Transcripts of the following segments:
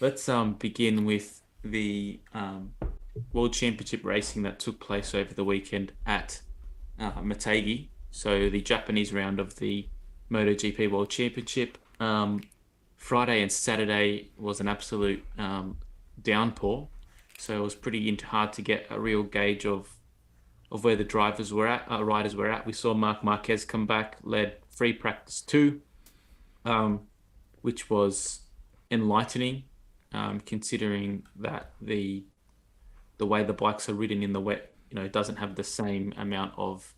let's begin with the World Championship racing that took place over the weekend at Motegi. So the Japanese round of the MotoGP World Championship. Friday and Saturday was an absolute downpour. So it was pretty hard to get a real gauge of where the riders were at. We saw Marc Marquez come back, led free practice 2, which was enlightening, considering that the way the bikes are ridden in the wet, it doesn't have the same amount of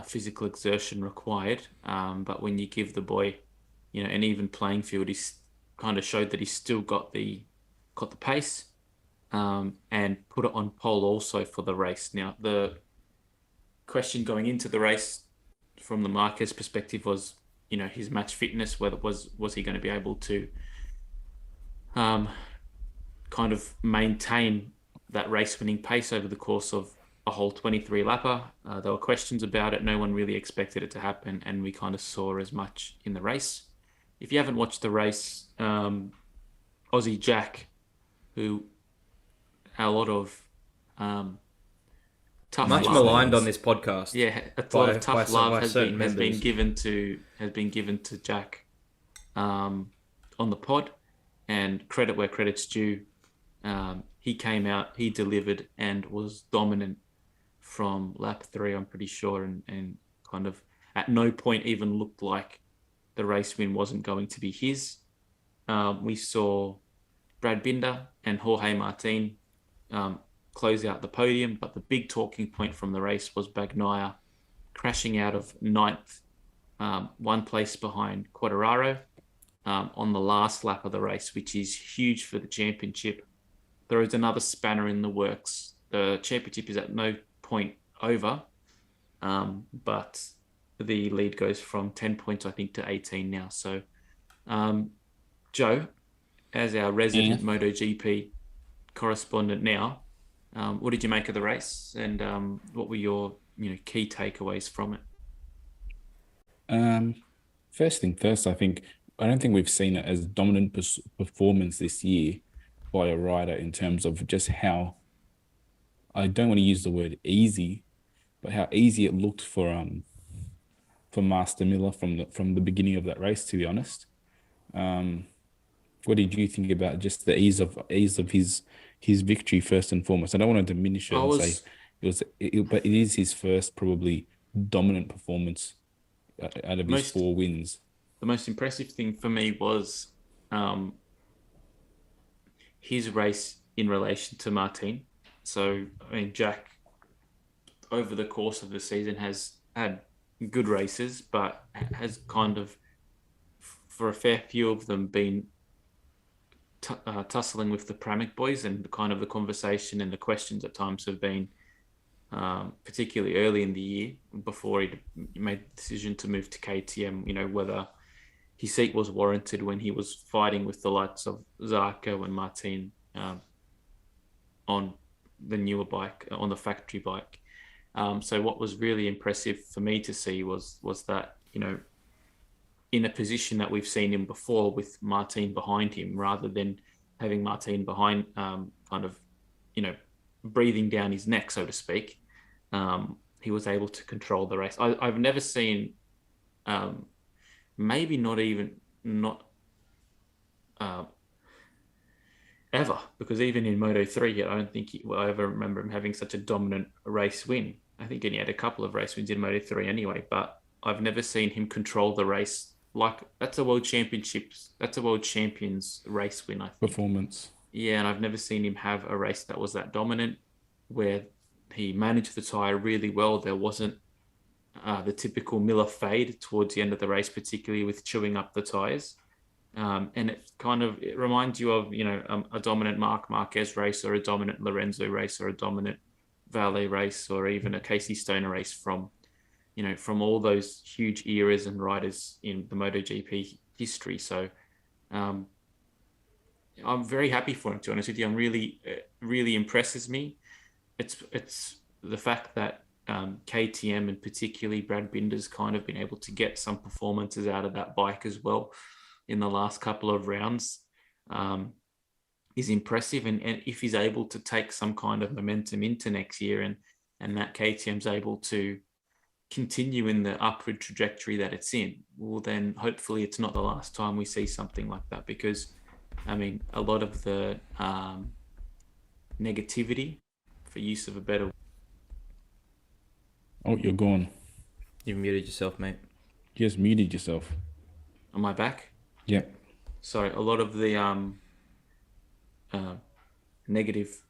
physical exertion required. But when you give the boy, an even playing field, he's kind of showed that he's still got the pace, and put it on pole also for the race. Now, the question going into the race from the Marquez perspective was, his match fitness, whether was he going to be able to kind of maintain that race-winning pace over the course of a whole 23 lapper. There were questions about it. No one really expected it to happen, and we kind of saw as much in the race. If you haven't watched the race, Aussie Jack, who a lot of tough much love, maligned on this podcast. Yeah, a lot of tough love has been given to Jack on the pod, and credit where credit's due. He came out, he delivered, and was dominant from lap 3, I'm pretty sure, and kind of at no point even looked like the race win wasn't going to be his. We saw Brad Binder and Jorge Martin close out the podium, but the big talking point from the race was Bagnaia crashing out of 9th, one place behind Quartararo, on the last lap of the race, which is huge for the championship. There is another spanner in the works. The championship is at no point over, but the lead goes from 10 points, I think, to 18 now. So, Joe, as our resident MotoGP correspondent now, what did you make of the race, and what were your key takeaways from it? First thing first, I don't think we've seen it as dominant performance this year by a rider in terms of just how, I don't want to use the word easy, but how easy it looked for Master Miller from the beginning of that race, to be honest. What did you think about just the ease of his victory first and foremost? I don't want to diminish it but it is his first probably dominant performance out of his 4 wins. The most impressive thing for me was his race in relation to Martin. So, Jack, over the course of the season, has had good races, but has kind of, for a fair few of them, been tussling with the Pramac boys, and kind of the conversation and the questions at times have been, particularly early in the year, before he made the decision to move to KTM, whether his seat was warranted when he was fighting with the likes of Zarco and Martin on the newer bike, on the factory bike. So what was really impressive for me to see was that, in a position that we've seen him before with Martin behind him, rather than having Martin behind, kind of, breathing down his neck, so to speak, he was able to control the race. I've never seen, maybe not ever, because even in Moto3, I don't think I ever remember him having such a dominant race win. I think he had a couple of race wins in Moto3 anyway, but I've never seen him control the race like that's a world champions race win, I think. Performance. Yeah, and I've never seen him have a race that was that dominant, where he managed the tyre really well. There wasn't the typical Miller fade towards the end of the race, particularly with chewing up the tyres. And it reminds you of, a dominant Marc Marquez race, or a dominant Lorenzo race, or a dominant Valle race, or even a Casey Stoner race from all those huge eras and riders in the MotoGP history. So I'm very happy for him, to be honest with you. Really impresses me. It's the fact that KTM, and particularly Brad Binder's, kind of been able to get some performances out of that bike as well in the last couple of rounds. is impressive, and if he's able to take some kind of momentum into next year, and that KTM's able to continue in the upward trajectory that it's in, well, then hopefully it's not the last time we see something like that, because I mean, a lot of the negativity, for use of a better. Oh, you're gone. You've muted yourself, mate. You just muted yourself. Am I back? Yep. Sorry, a lot of the negative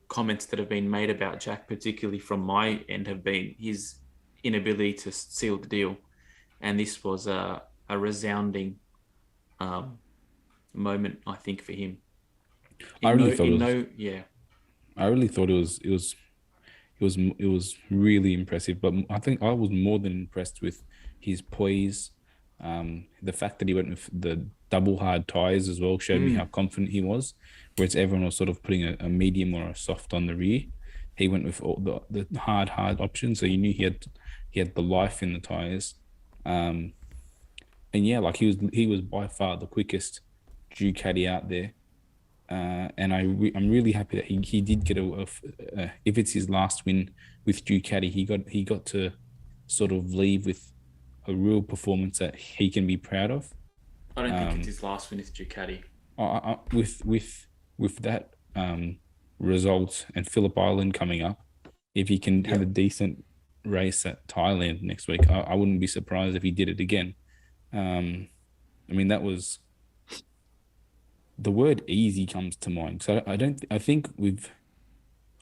comments that have been made about Jack, particularly from my end, have been his inability to seal the deal, and this was a resounding moment, I think, for him. I really thought it was really impressive, but I think I was more than impressed with his poise. The fact that he went with the double hard tires as well showed me how confident he was, whereas everyone was sort of putting a medium or a soft on the rear. He went with all the hard option, so you knew he had the life in the tires. And yeah, like he was by far the quickest Ducati out there. And I'm really happy that he did get if it's his last win with Ducati, he got to sort of leave with a real performance that he can be proud of. I don't think it's his last win with Ducati. With that result and Phillip Island coming up, if he can have a decent race at Thailand next week, I wouldn't be surprised if he did it again. I mean, that was. The word easy comes to mind. So I think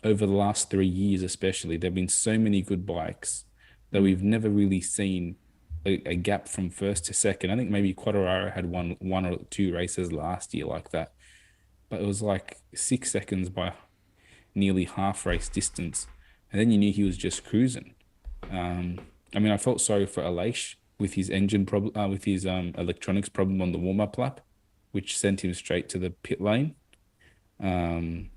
over the last 3 years especially, there have been so many good bikes that we've never really seen a gap from first to second. I think maybe Quartararo had one or two races last year like that, but it was like 6 seconds by nearly half race distance, and then you knew he was just cruising. I mean, I felt sorry for Aleix with his engine problem, with his electronics problem on the warm-up lap, which sent him straight to the pit lane. And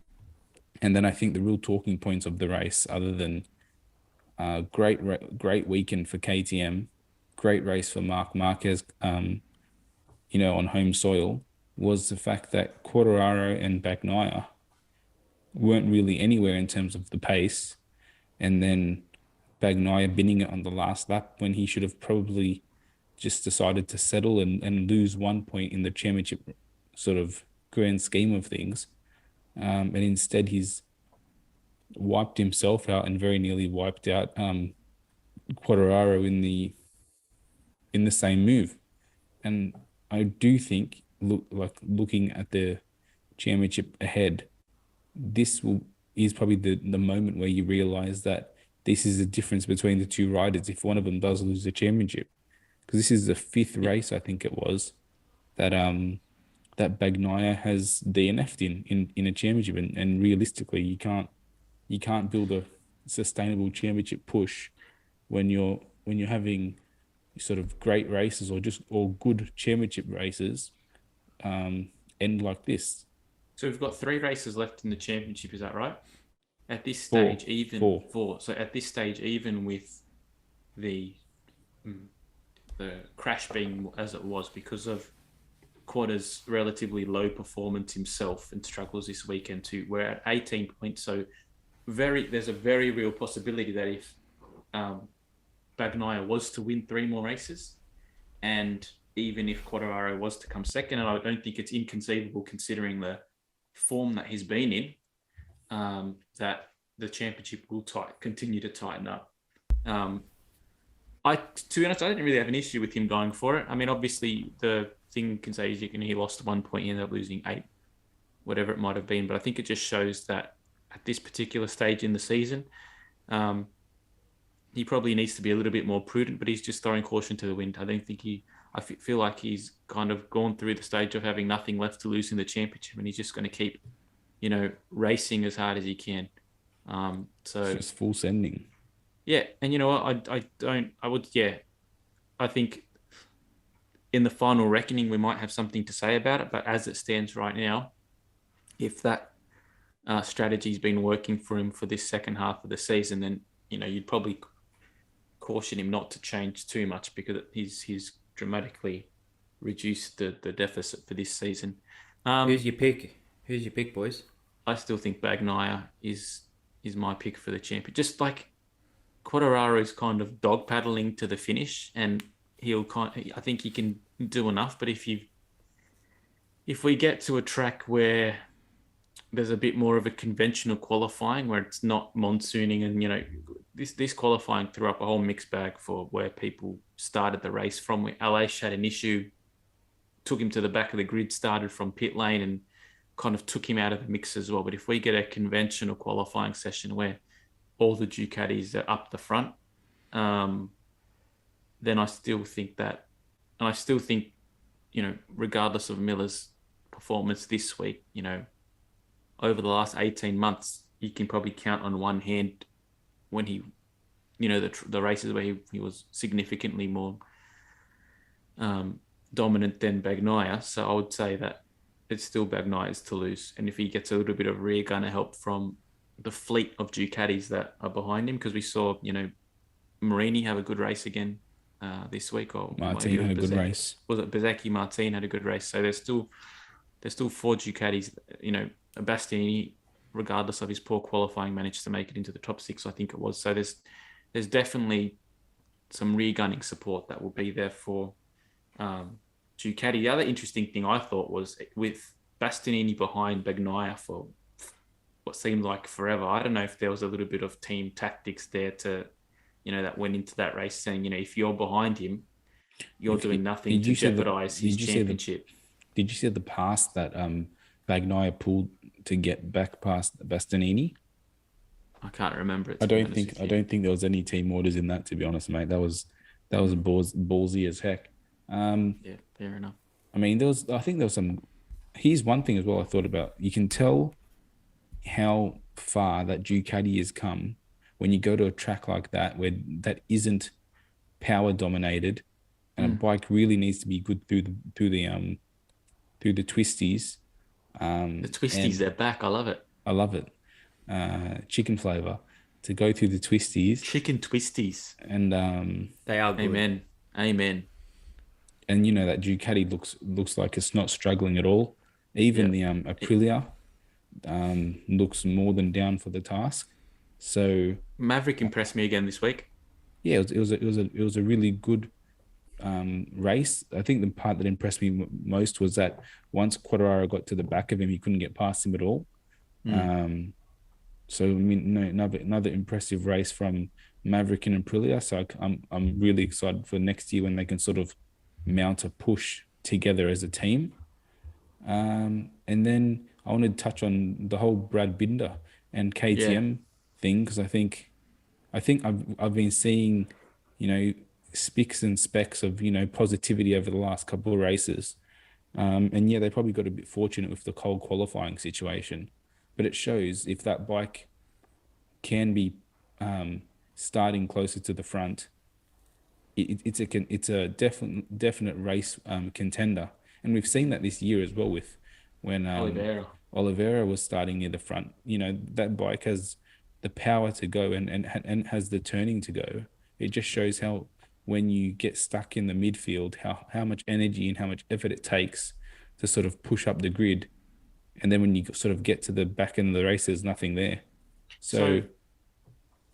then I think the real talking points of the race, other than great weekend for KTM, great race for Marc Marquez, on home soil, was the fact that Quartararo and Bagnaia weren't really anywhere in terms of the pace. And then Bagnaia binning it on the last lap when he should have probably just decided to settle and lose 1 point in the championship sort of grand scheme of things. And instead he's wiped himself out and very nearly wiped out Quartararo in the same move. And I do think, looking at the championship ahead, is probably the moment where you realize that this is the difference between the two riders if one of them does lose the championship. Because this is the fifth race, I think it was, that Bagnaia has DNF'd in a championship, and realistically, you can't build a sustainable championship push when you're having sort of great races or good championship races end like this. So we've got 3 races left in the championship, is that right? At this stage, four. So at this stage, even with the crash being as it was because of Quad's relatively low performance himself and struggles this weekend too, we're at 18 points. So there's a very real possibility that if Bagnaia was to win 3 more races, and even if Quartararo was to come second, and I don't think it's inconceivable considering the form that he's been in, that the championship will continue to tighten up. To be honest, I didn't really have an issue with him going for it. I mean, obviously, the thing you can say is he lost 1 point, he ended up losing 8, whatever it might have been. But I think it just shows that at this particular stage in the season, he probably needs to be a little bit more prudent, but he's just throwing caution to the wind. I don't think I feel like he's kind of gone through the stage of having nothing left to lose in the championship, and he's just going to keep, racing as hard as he can. So it's just full sending. Yeah, and you know what? I think in the final reckoning we might have something to say about it, but as it stands right now, if that strategy's been working for him for this second half of the season, then you'd probably caution him not to change too much, because he's dramatically reduced the deficit for this season. Who's your pick? Who's your pick, boys? I still think Bagnaia is my pick for the champion. Just like Quartararo is kind of dog paddling to the finish, and I think he can do enough. But if we get to a track where there's a bit more of a conventional qualifying, where it's not monsooning, and this qualifying threw up a whole mixed bag for where people started the race from. Where Aleix had an issue, took him to the back of the grid, started from pit lane, and kind of took him out of the mix as well. But if we get a conventional qualifying session where all the Ducatis are up the front, then I still think that, and I still think, regardless of Miller's performance this week, over the last 18 months, you can probably count on one hand when he, the races where he was significantly more dominant than Bagnaia. So I would say that it's still Bagnaia's to lose. And if he gets a little bit of rear gunner help from the fleet of Ducatis that are behind him, because we saw, Marini have a good race again this week, or Martin had a good race. Was it Bezecchi? Martin had a good race. So there's still four Ducatis. Bastianini, regardless of his poor qualifying, managed to make it into the top six, I think it was. So there's definitely some rear gunning support that will be there for Ducati. The other interesting thing I thought was with Bastianini behind Bagnaia for what seemed like forever. I don't know if there was a little bit of team tactics there to, that went into that race saying, if you're behind him, you're doing nothing to jeopardize his championship. Did you see the pass that Bagnaia pulled to get back past Bastianini? I can't remember it. I don't think there was any team orders in that, to be honest, mate. That was ballsy as heck. Yeah, fair enough. I mean, there was some. Here's one thing as well I thought about. You can tell how far that Ducati has come when you go to a track like that where that isn't power dominated, and a bike really needs to be good through the twisties. The twisties, they're back. I love it. I love it. Chicken flavor to go through the twisties. Chicken twisties. And they are good. Amen. And that Ducati looks like it's not struggling at all. Even the Aprilia looks more than down for the task. So Maverick impressed me again this week. Yeah, it was a really good race. I think the part that impressed me most was that once Quartararo got to the back of him, he couldn't get past him at all. So I mean, another impressive race from Maverick and Aprilia. So I'm really excited for next year when they can sort of mount a push together as a team. And then I wanted to touch on the whole Brad Binder and KTM thing, because I think I've been seeing, spics and specks of, positivity over the last couple of races. And they probably got a bit fortunate with the cold qualifying situation, but it shows if that bike can be starting closer to the front, it's a definite race contender. And we've seen that this year as well with when Oliveira was starting near the front. That bike has the power to go and has the turning to go. It just shows how when you get stuck in the midfield, how much energy and how much effort it takes to sort of push up the grid. And then when you sort of get to the back end of the race, there's nothing there. So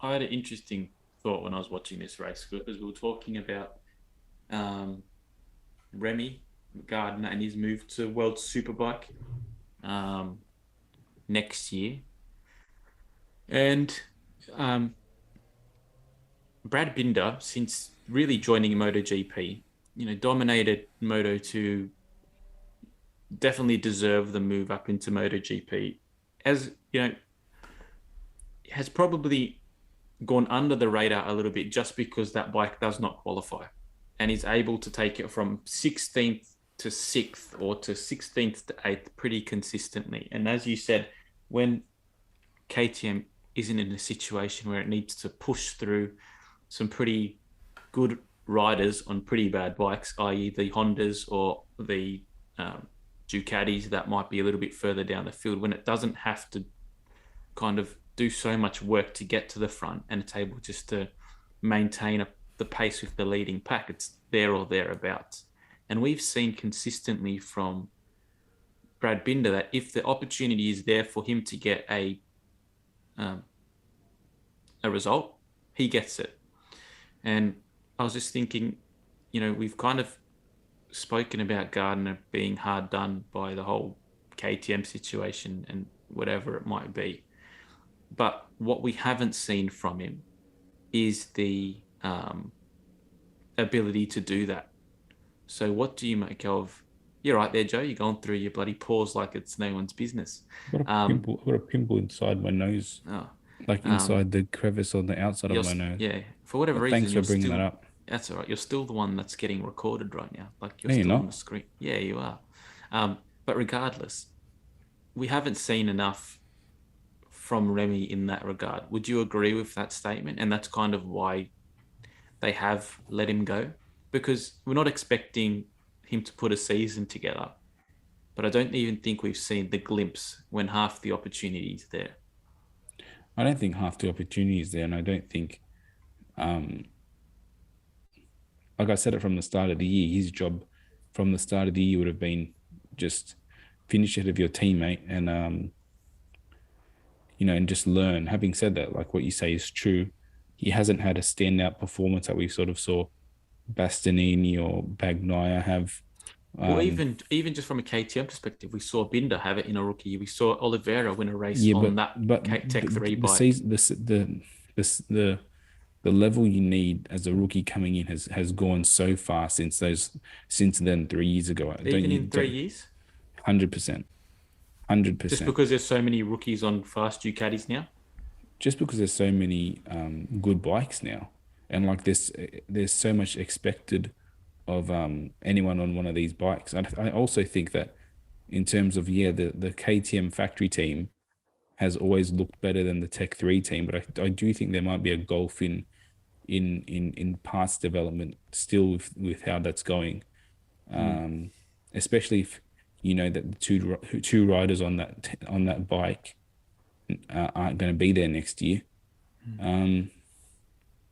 I had an interesting thought when I was watching this race, because we were talking about Remy Gardner and his move to World Superbike next year. And Brad Binder, since really joining MotoGP, dominated Moto2, definitely deserved the move up into MotoGP. As has probably gone under the radar a little bit just because that bike does not qualify, and is able to take it from 16th to 6th or to 16th to 8th pretty consistently. And as you said, when KTM isn't in a situation where it needs to push through some pretty good riders on pretty bad bikes, i.e. the Hondas or the Ducatis that might be a little bit further down the field, when it doesn't have to kind of do so much work to get to the front, and it's able just to maintain the pace with the leading pack, it's there or thereabouts. And we've seen consistently from Brad Binder that if the opportunity is there for him to get a result, he gets it. And I was just thinking, we've kind of spoken about Gardner being hard done by the whole KTM situation and whatever it might be. But what we haven't seen from him is the ability to do that. So what do you make of... You're right there, Joe. You're going through your bloody pores like it's no one's business. I've got a pimple inside my nose. Oh. Like inside the crevice on the outside of my nose. Yeah. For whatever reason, thanks for bringing that up. That's all right. You're still the one that's getting recorded right now. Like you're still on the screen. Yeah, you are. But regardless, we haven't seen enough from Remy in that regard. Would you agree with that statement? And that's kind of why they have let him go, because we're not expecting him to put a season together. But I don't even think we've seen the glimpse when half the opportunity is there. I don't think half the opportunity is there, and I don't think, like I said it from the start of the year, his job from the start of the year would have been just finish ahead of your teammate and, and just learn. Having said that, like what you say is true. He hasn't had a standout performance that we sort of saw Bastianini or Bagnaia have. Well, even just from a KTM perspective, we saw Binder have it in a rookie. We saw Oliveira win a race on that Tech 3 bike. The level you need as a rookie coming in has gone so far since then 3 years ago. Even in 3 years? 100%. Just because there's so many rookies on fast Ducatis now? Just because there's so many good bikes now, and like there's so much expected of anyone on one of these bikes. I also think that in terms of the KTM factory team has always looked better than the Tech 3 team, but I do think there might be a gulf in parts development still with how that's going, especially if that the two riders on that bike aren't going to be there next year.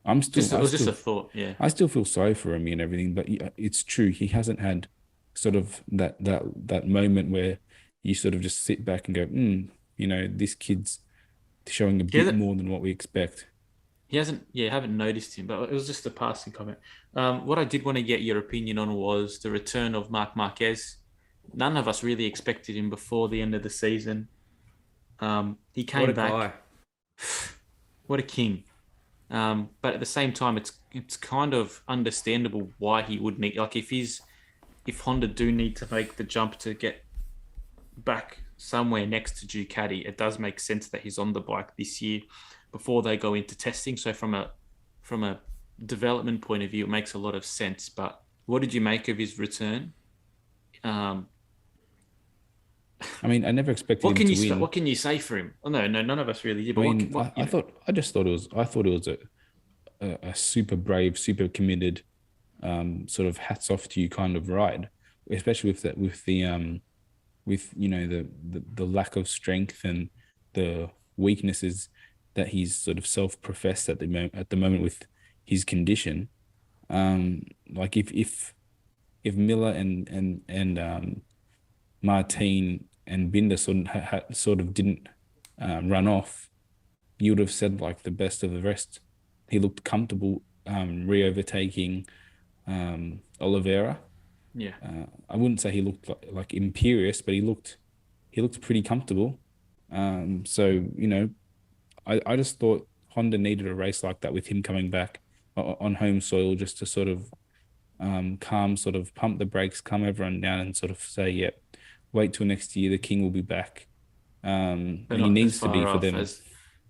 Just a thought, yeah. I still feel sorry for him and everything, but it's true. He hasn't had sort of that moment where you sort of just sit back and go, this kid's showing a bit more than what we expect. He hasn't, haven't noticed him, but it was just a passing comment. What I did want to get your opinion on was the return of Marc Marquez. None of us really expected him before the end of the season. He came back. Guy. What a king. But at the same time, it's kind of understandable why he would need, like if Honda do need to make the jump to get back somewhere next to Ducati, it does make sense that he's on the bike this year before they go into testing. So from a development point of view, it makes a lot of sense. But what did you make of his return? I mean, I never expected him to win. What can you say for him? Oh, no, none of us really did. But I thought it was a super brave, super committed, sort of hats off to you kind of ride, especially with the lack of strength and the weaknesses that he's sort of self-professed at the moment with his condition. Like if Miller and Martin and Binder sort of didn't run off, you would have said like the best of the rest. He looked comfortable re-overtaking Oliveira. Yeah. I wouldn't say he looked like imperious, but he looked pretty comfortable. So I just thought Honda needed a race like that with him coming back on home soil, just to sort of pump the brakes, calm everyone down, and sort of say, yep. Wait till next year. The king will be back. And he needs to be for them. It's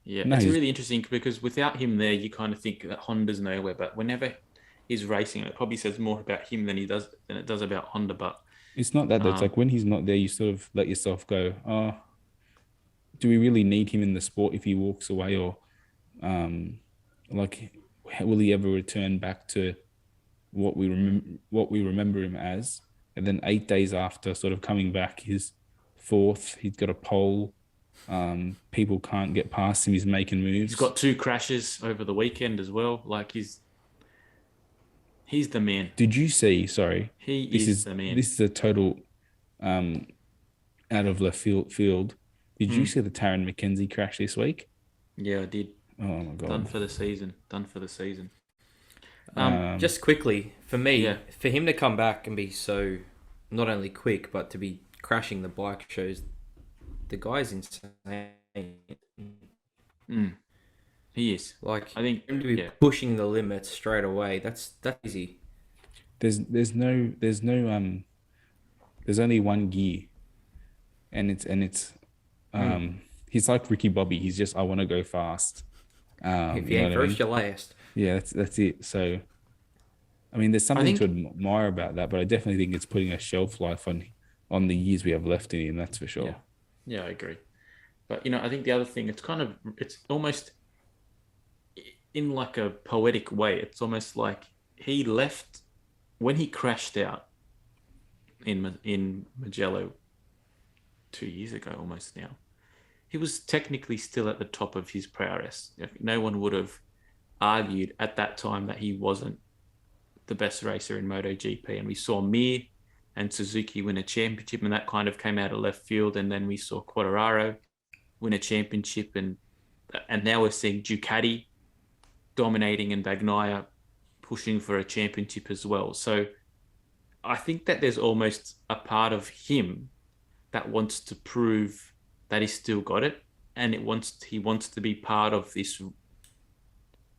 really interesting because without him there, you kind of think that Honda's nowhere. But whenever he's racing, it probably says more about him than it does about Honda. But it's not that. It's like when he's not there, you sort of let yourself go. Oh, do we really need him in the sport if he walks away, or like will he ever return back to what we remember him as? And then 8 days after sort of coming back, he's fourth. He's got a pole. People can't get past him. He's making moves. He's got 2 crashes over the weekend as well. Like he's the man. Did you see? Sorry, he is the man. This is a total out of left field. Did you see the Taron McKenzie crash this week? Yeah, I did. Oh my god! Done for the season. Just quickly, for me, Yeah. for him to come back and be so not only quick, but to be crashing the bike shows the guy's insane. He is. Like, I think him to be pushing the limits straight away, that's easy. There's only one gear, and it's he's like Ricky Bobby. He's just, I want to go fast. If you ain't first, you're last. Yeah, that's it. So, I mean, there's something to admire about that, but I definitely think it's putting a shelf life on the years we have left in him. That's for sure. Yeah, I agree. But I think the other thing, it's almost in like a poetic way. It's almost like he left when he crashed out in Mugello 2 years ago, almost now. He was technically still at the top of his prowess. No one would have argued at that time that he wasn't the best racer in MotoGP. And we saw Mir and Suzuki win a championship, and that kind of came out of left field. And then we saw Quartararo win a championship, and now we're seeing Ducati dominating and Bagnaia pushing for a championship as well. So I think that there's almost a part of him that wants to prove that he's still got it, and he wants to be part of this.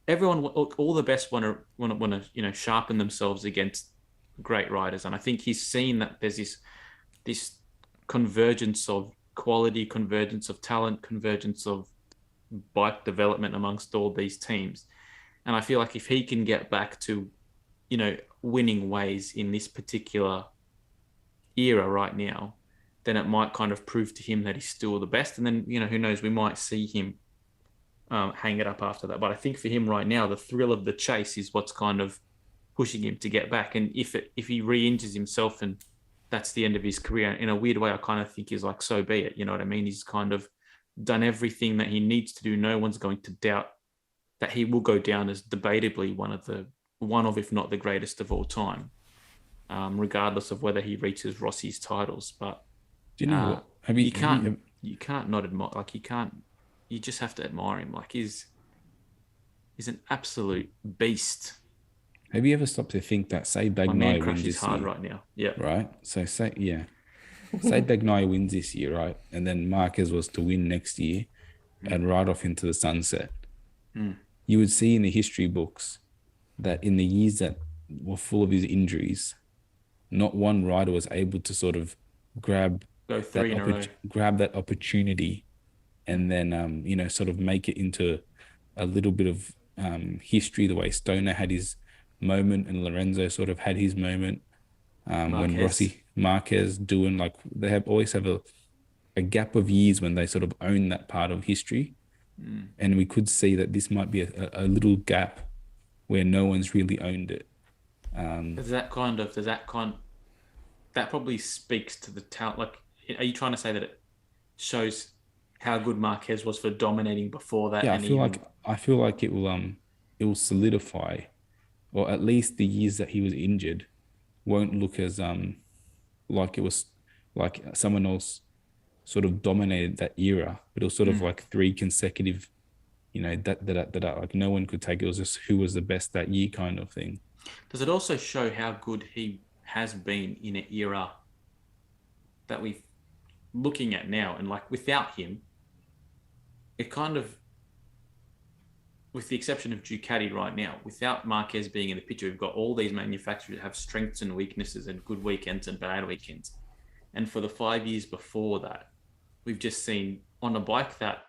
Everyone, all the best want to sharpen themselves against great riders, and I think he's seen that there's this convergence of quality, convergence of talent, convergence of bike development amongst all these teams. And I feel like if he can get back to, winning ways in this particular era right now, then it might kind of prove to him that he's still the best. And then, who knows, we might see him hang it up after that. But I think for him right now, the thrill of the chase is what's kind of pushing him to get back. And if he re-injures himself and that's the end of his career, in a weird way, I kind of think he's like, so be it. You know what I mean? He's kind of done everything that he needs to do. No one's going to doubt that he will go down as debatably one of, if not the greatest of all time, regardless of whether he reaches Rossi's titles. But do you know what? You can't not admire. Like, you just have to admire him. Like, he's an absolute beast. Have you ever stopped to think that, say Bagnaia wins this hard year, right now? Yeah. Right. So say Bagnaia wins this year, right, and then Marquez was to win next year and ride off into the sunset. You would see in the history books that in the years that were full of his injuries, not one rider was able to sort of grab that opportunity and then sort of make it into a little bit of history, the way Stoner had his moment and Lorenzo sort of had his moment when Marquez doing, like, they always have a gap of years when they sort of own that part of history. And we could see that this might be a little gap where no one's really owned it. That probably speaks to the talent. Like, are you trying to say that it shows how good Marquez was for dominating before that? Yeah, I feel like it will solidify, or at least the years that he was injured won't look as like it was like someone else sort of dominated that era, but it was sort of like three consecutive, that like no one could take. It was just who was the best that year kind of thing. Does it also show how good he has been in an era that we're looking at now? And like, without him, it kind of, with the exception of Ducati right now, without Marquez being in the picture, we've got all these manufacturers that have strengths and weaknesses and good weekends and bad weekends. And for the 5 years before that, we've just seen on a bike that,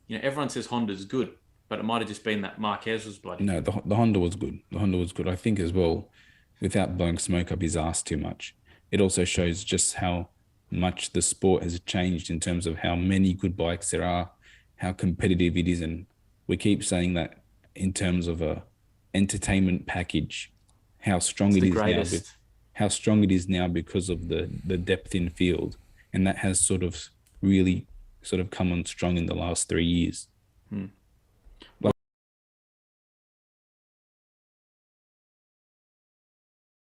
everyone says Honda's good, but it might have just been that Marquez was bloody. No, the Honda was good. The Honda was good. I think as well, without blowing smoke up his ass too much, it also shows just how much the sport has changed in terms of how many good bikes there are, how competitive it is. And we keep saying that in terms of a entertainment package, how strong it is now. How strong it is now because of the depth in field, and that has sort of really sort of come on strong in the last 3 years. Like